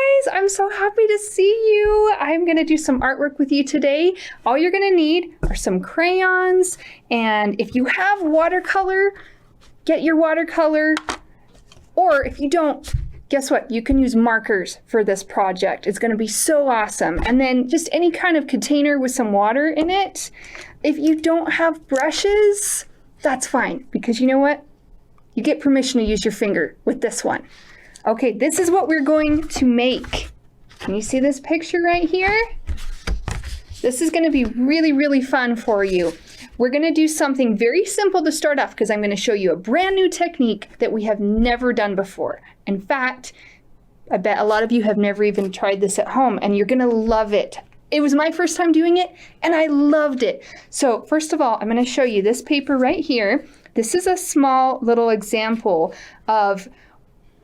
guys, I'm so happy to see you. I'm gonna do some artwork with you today. All you're gonna need are some crayons, and if you have watercolor, get your watercolor, or if you don't, guess what? You can use markers for this project. It's gonna be so awesome. And then just any kind of container with some water in it. If you don't have brushes, that's fine, because you know what? You get permission to use your finger with this one. Okay, this is what we're going to make. Can you see this picture right here? This is gonna be really, really fun for you. We're gonna do something very simple to start off because I'm gonna show you a brand new technique that we have never done before. In fact, I bet a lot of you have never even tried this at home and you're gonna love it. It was my first time doing it and I loved it. So first of all, I'm gonna show you this paper right here. This is a small little example of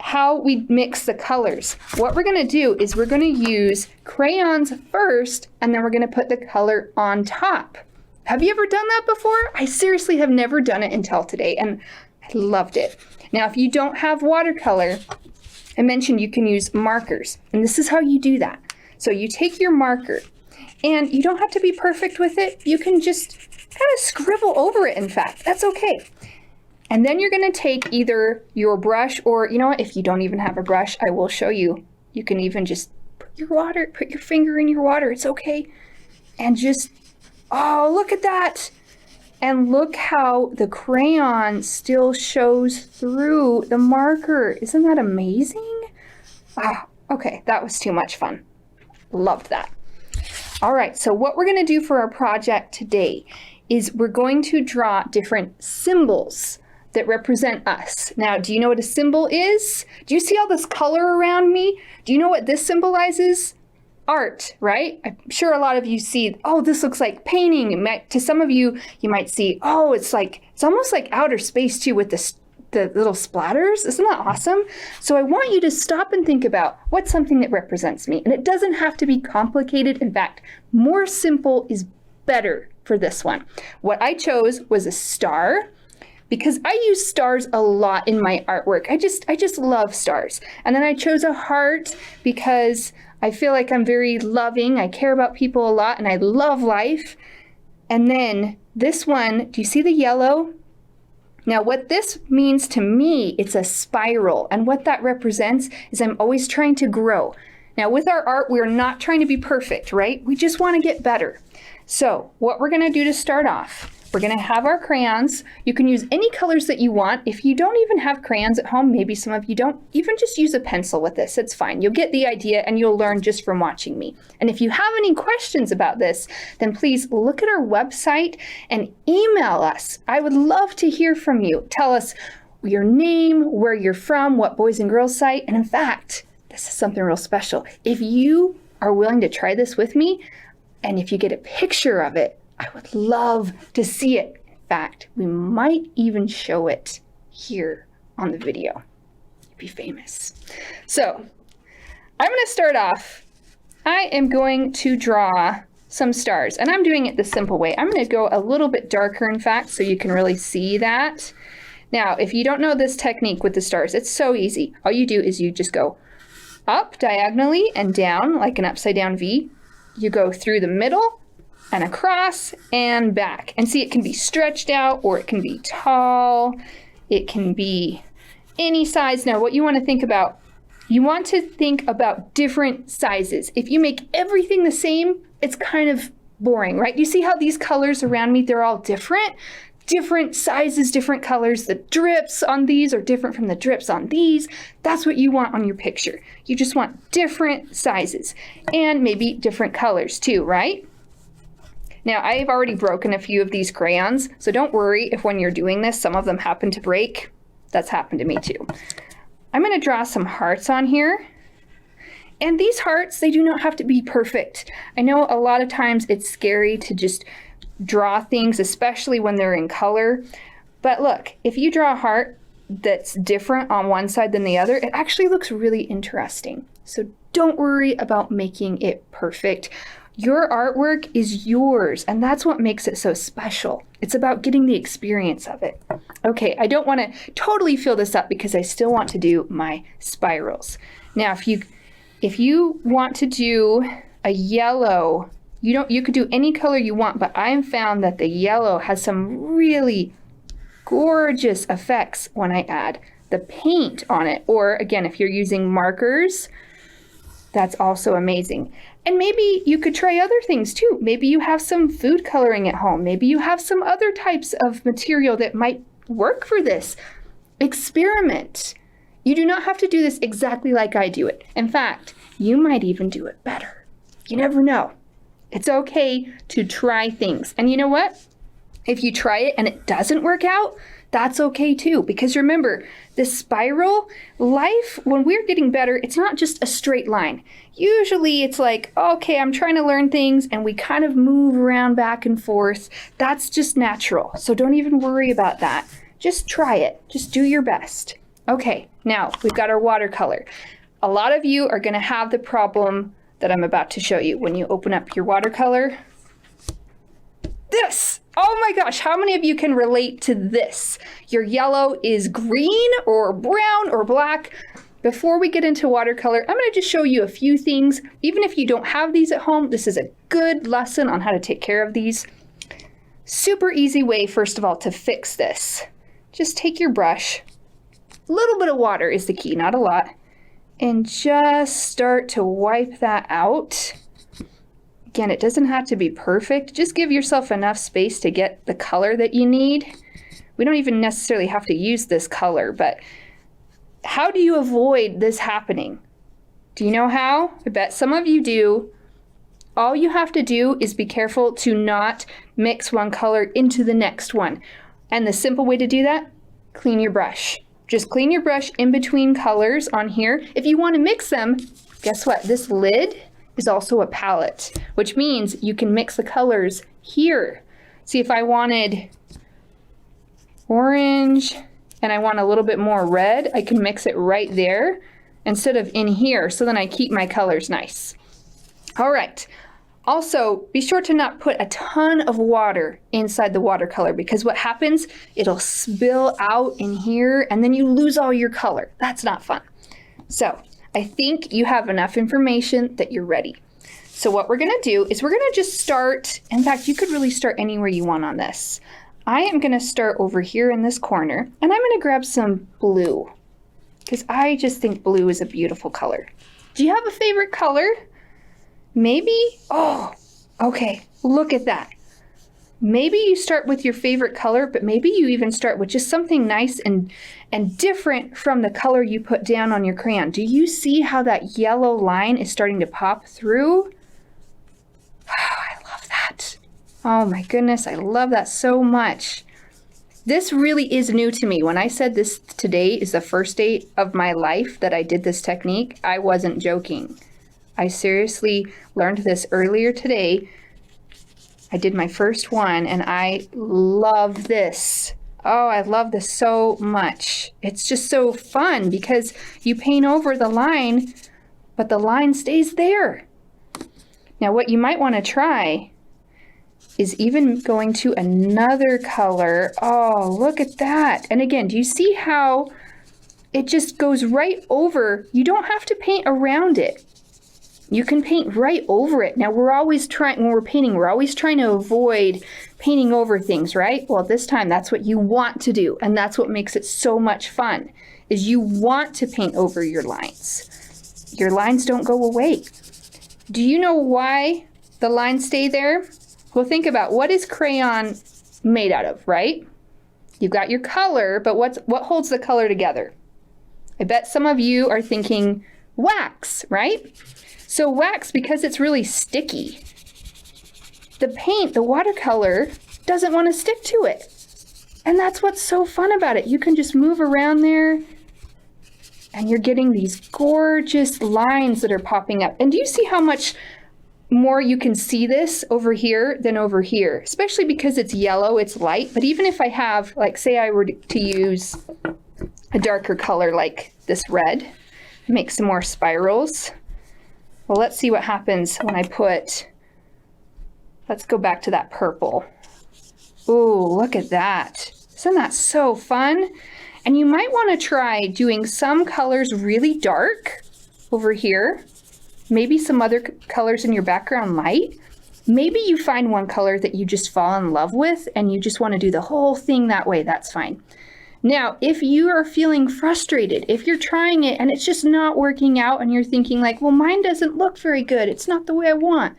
how we mix the colors. What we're gonna do is we're gonna use crayons first, and then we're gonna put the color on top. Have you ever done that before? I seriously have never done it until today, and I loved it. Now, if you don't have watercolor, I mentioned you can use markers, and this is how you do that. So you take your marker, and you don't have to be perfect with it. You can just kind of scribble over it, in fact. That's okay. And then you're gonna take either your brush, or you know what, if you don't even have a brush, I will show you. You can even just put your finger in your water, it's okay. And just, oh, look at that. And look how the crayon still shows through the marker. Isn't that amazing? Ah, okay, that was too much fun. Loved that. All right, so what we're gonna do for our project today is we're going to draw different symbols that represent us. Now, do you know what a symbol is? Do you see all this color around me? Do you know what this symbolizes? Art, right? I'm sure a lot of you see, oh, this looks like painting. To some of you, you might see, oh, it's almost like outer space too with the little splatters. Isn't that awesome? So I want you to stop and think about what's something that represents me. And it doesn't have to be complicated. In fact, more simple is better for this one. What I chose was a star, because I use stars a lot in my artwork. I just love stars. And then I chose a heart because I feel like I'm very loving. I care about people a lot and I love life. And then this one, do you see the yellow? Now what this means to me, it's a spiral. And what that represents is I'm always trying to grow. Now with our art, we're not trying to be perfect, right? We just want to get better. So what we're gonna do to start off, we're gonna have our crayons. You can use any colors that you want. If you don't even have crayons at home, maybe some of you don't, even just use a pencil with this, it's fine. You'll get the idea and you'll learn just from watching me. And if you have any questions about this, then please look at our website and email us. I would love to hear from you. Tell us your name, where you're from, what Boys and Girls site, and in fact, this is something real special. If you are willing to try this with me, and if you get a picture of it, I would love to see it. In fact, we might even show it here on the video. You'd be famous. So I'm gonna start off. I am going to draw some stars, and I'm doing it the simple way. I'm gonna go a little bit darker, in fact, so you can really see that. Now, if you don't know this technique with the stars, it's so easy. All you do is you just go up diagonally and down like an upside down V. You go through the middle and across and back. And see, it can be stretched out or it can be tall. It can be any size. Now, what you want to think about, you want to think about different sizes. If you make everything the same, it's kind of boring, right? You see how these colors around me, they're all different? Different sizes, different colors. The drips on these are different from the drips on these. That's what you want on your picture. You just want different sizes and maybe different colors too, right? Now, I've already broken a few of these crayons, so don't worry if when you're doing this, some of them happen to break. That's happened to me too. I'm gonna draw some hearts on here. And these hearts, they do not have to be perfect. I know a lot of times it's scary to just draw things, especially when they're in color. But look, if you draw a heart that's different on one side than the other, it actually looks really interesting. So don't worry about making it perfect. Your artwork is yours, and that's what makes it so special. It's about getting the experience of it. Okay, I don't want to totally fill this up because I still want to do my spirals. Now, if you if you want to do a yellow, you could do any color you want, but I've found that the yellow has some really gorgeous effects when I add the paint on it. Or again, if you're using markers, that's also amazing. And maybe you could try other things too. Maybe you have some food coloring at home. Maybe you have some other types of material that might work for this. Experiment. You do not have to do this exactly like I do it. In fact, you might even do it better. You never know. It's okay to try things. And you know what? If you try it and it doesn't work out, that's okay too. Because remember, this spiral life, when we're getting better, it's not just a straight line. Usually it's like, okay, I'm trying to learn things and we kind of move around back and forth. That's just natural. So don't even worry about that. Just try it. Just do your best. Okay, now we've got our watercolor. A lot of you are going to have the problem that I'm about to show you when you open up your watercolor. This! Oh my gosh, how many of you can relate to this? Your yellow is green or brown or black. Before we get into watercolor, I'm going to just show you a few things. Even if you don't have these at home, this is a good lesson on how to take care of these. Super easy way, first of all, to fix this. Just take your brush. A little bit of water is the key, not a lot. And just start to wipe that out. Again, it doesn't have to be perfect. Just give yourself enough space to get the color that you need. We don't even necessarily have to use this color, but how do you avoid this happening? Do you know how? I bet some of you do. All you have to do is be careful to not mix one color into the next one. And the simple way to do that, clean your brush. Just clean your brush in between colors on here. If you want to mix them, guess what? This lid is also a palette, which means you can mix the colors here. See, if I wanted orange and I want a little bit more red, I can mix it right there instead of in here, so then I keep my colors nice. All right. Also, be sure to not put a ton of water inside the watercolor, because what happens, it'll spill out in here and then you lose all your color. That's not fun. So I think you have enough information that you're ready. So what we're going to do is we're going to just start. In fact, you could really start anywhere you want on this. I am going to start over here in this corner, and I'm going to grab some blue because I just think blue is a beautiful color. Do you have a favorite color? Maybe? Oh, okay. Look at that. Maybe you start with your favorite color, but maybe you even start with just something nice and different from the color you put down on your crayon. Do you see how that yellow line is starting to pop through? Oh, I love that. Oh my goodness, I love that so much. This really is new to me. When I said this today is the first day of my life that I did this technique, I wasn't joking. I seriously learned this earlier today. I did my first one and I love this. Oh, I love this so much. It's just so fun because you paint over the line, but the line stays there. Now what you might want to try is even going to another color. Oh, look at that. And again, do you see how it just goes right over? You don't have to paint around it. You can paint right over it. Now we're always trying, when we're painting, we're always trying to avoid painting over things, right? Well, this time that's what you want to do. And that's what makes it so much fun, is you want to paint over your lines. Your lines don't go away. Do you know why the lines stay there? Well, think about, what is crayon made out of, right? You've got your color, but what holds the color together? I bet some of you are thinking wax, right? So wax, because it's really sticky, the paint, the watercolor, doesn't want to stick to it. And that's what's so fun about it. You can just move around there and you're getting these gorgeous lines that are popping up. And do you see how much more you can see this over here than over here? Especially because it's yellow, it's light. But even if I have, like, say I were to use a darker color like this red, make some more spirals. Well, let's see what happens when I put, let's go back to that purple. Ooh, look at that. Isn't that so fun? And you might want to try doing some colors really dark over here maybe some other colors in your background light. Maybe you find one color that you just fall in love with and you just want to do the whole thing that way. That's fine. Now, if you are feeling frustrated, if you're trying it and it's just not working out and you're thinking like, well, mine doesn't look very good. It's not the way I want.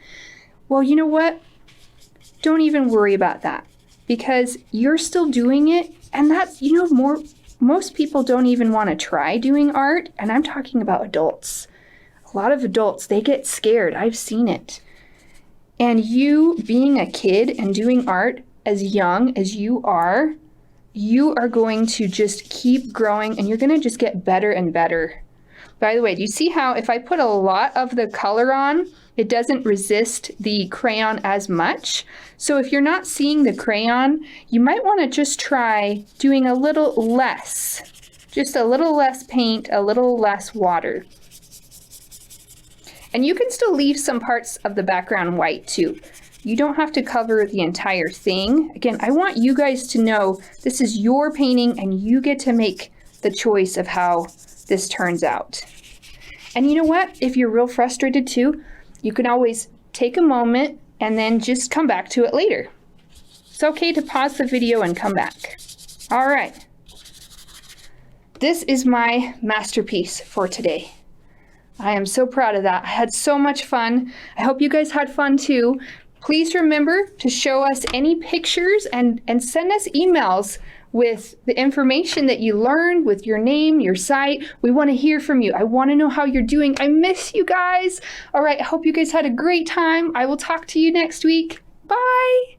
Well, you know what? Don't even worry about that because you're still doing it. And that's, most people don't even want to try doing art. And I'm talking about adults. A lot of adults, they get scared. I've seen it. And you being a kid and doing art as young as you are going to just keep growing and you're going to just get better and better. By the way, do you see how if I put a lot of the color on, it doesn't resist the crayon as much? So if you're not seeing the crayon, you might want to just try doing a little less, just a little less paint, a little less water. And you can still leave some parts of the background white too. You don't have to cover the entire thing. Again, I want you guys to know this is your painting and you get to make the choice of how this turns out. And you know what? If you're real frustrated too, you can always take a moment and then just come back to it later. It's okay to pause the video and come back. All right. This is my masterpiece for today. I am so proud of that. I had so much fun. I hope you guys had fun too. Please remember to show us any pictures and send us emails with the information that you learned, with your name, your site. We want to hear from you. I want to know how you're doing. I miss you guys. All right, I hope you guys had a great time. I will talk to you next week. Bye.